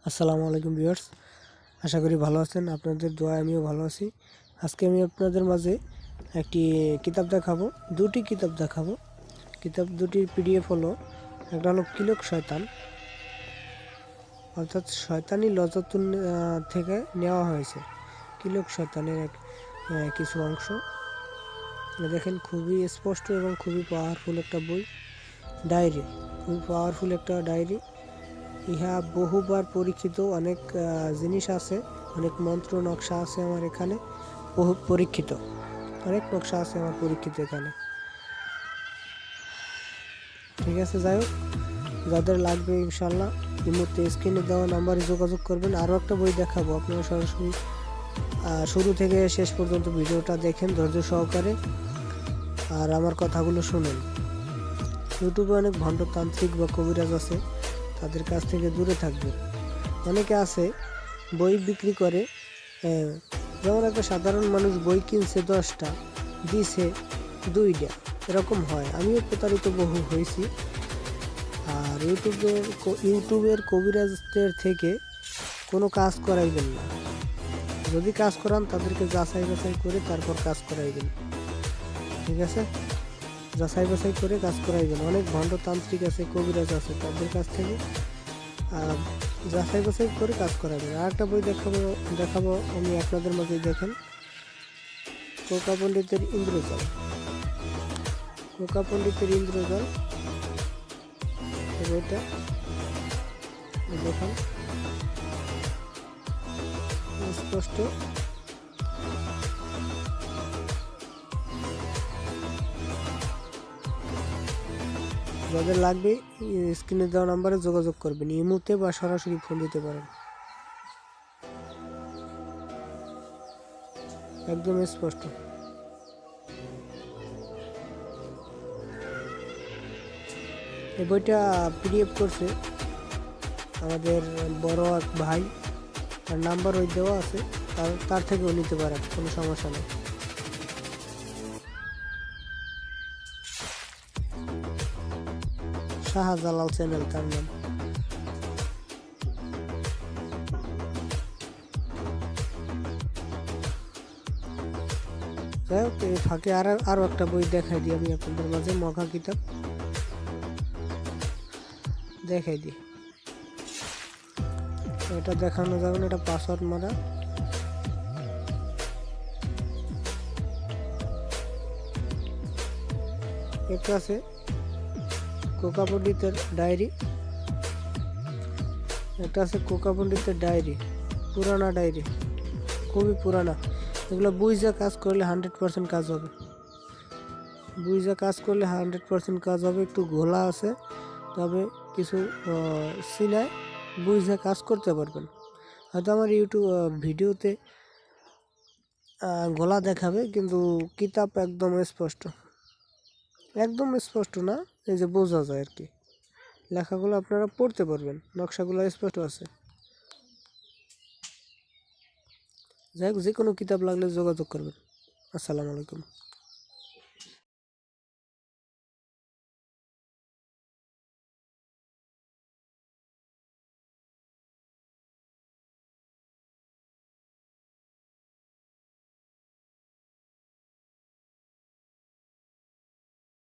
আসসালামু আলাইকুম ভিউয়ার্স, আশা করি ভালো আছেন। আপনাদের দোয়ায় আমিও ভালো আছি। আজকে আমি আপনাদের মাঝে একটি কিতাব দেখাবো, দুটি কিতাব দেখাবো। কিতাব দুটির পিডিএফ হলো, একটা হলো কিলক শয়তান, অর্থাৎ শয়তানি লজতুন থেকে নেওয়া হয়েছে। কিলক শয়তানের কিছু অংশ দেখেন, খুবই স্পষ্ট এবং খুবই পাওয়ারফুল একটা বই। ডায়েরি, খুবই পাওয়ারফুল একটা ডায়েরি। ইহা বহুবার পরীক্ষিত, অনেক জিনিস আছে, অনেক মন্ত্র নকশা আছে আমার এখানে, বহু পরীক্ষিত, অনেক নকশা আছে আমার পরীক্ষিত এখানে। ঠিক আছে, যাই হোক, যাদের লাগবে ইনশাল্লাহ এই মুহূর্তে স্ক্রিনে দেওয়া নাম্বারে যোগাযোগ করবেন। আরও একটা বই দেখাবো, আপনারা সরাসরি শুরু থেকে শেষ পর্যন্ত ভিডিওটা দেখেন ধৈর্য সহকারে, আর আমার কথাগুলো শুনেন। ইউটিউবে অনেক ভণ্ডতান্ত্রিক বা কবিরাজ আছে, তাদের কাছ থেকে দূরে থাকবে। অনেকে আছে বই বিক্রি করে, যেমন একটা সাধারণ মানুষ বই কিনছে 10টা, দিছে 2টা, এরকম হয়। আমিও প্রতারিত বহু হয়েছি। আর ইউটিউবের কবিরাজদের থেকে কোনো কাজ করাইবেন না। যদি কাজ করান তাদেরকে যাচাই বাছাই করে তারপর কাজ করাইবেন। ঠিক আছে, যাচাই বাছাই করে কাজ করাইবেন। অনেক ভণ্ডতান্ত্রিক আছে, কবিরাজ আছে, তাদের কাছ থেকে যাচাই বাছাই করে কাজ করাবেন। আর একটা বই দেখাবো আমি আপনাদের মাঝে। দেখেন, কোকা পণ্ডিতের ইন্দ্রজাল। কোকা পণ্ডিতের ইন্দ্রজাল, বইটা দেখেন স্পষ্ট। যাদের লাগবে স্ক্রিনে দেওয়া নাম্বারে যোগাযোগ করবেন, ইমোতে বা সরাসরি ফোন দিতে পারেন। একদম স্পষ্ট। এই বইটা পিডিএফ করছে আমাদের বড় এক ভাই, তার নাম্বার ওই দেওয়া আছে, তার থেকেও নিতে পারেন, কোনো সমস্যা নেই। শাহজালাল চ্যানেল তার নাম। যাই হোক, এই ফাঁকে আরো একটা বই দেখাই দিই আমি আপনাদের মাঝে, মঘা কিতাব দেখাই দিই। এটা দেখানো যাবে না, এটা পাসওয়ার্ড মারা। একটা আছে কোকা পণ্ডিতের ডায়েরি, একটা আছে কোকা পণ্ডিতের ডায়েরি, পুরানা ডায়েরি, খুবই পুরানা। এগুলো বুঝে কাজ করলে 100% কাজ হবে। বুঝে কাজ করলে 100% কাজ হবে। একটু ঘোলা আছে, তবে কিছু সিনায় বুঝে কাজ করতে পারবেন। হয়তো আমার ইউটিউব ভিডিওতে গলা দেখাবে, কিন্তু কিতাব একদম স্পষ্ট, একদম স্পষ্ট না, এই যে বোঝা যায় আর কি। লেখাগুলো আপনারা পড়তে পারবেন, নকশাগুলো স্পষ্ট আছে। যাই হোক, যে কোনো কিতাব লাগলে যোগাযোগ করবেন। আসসালামু আলাইকুম।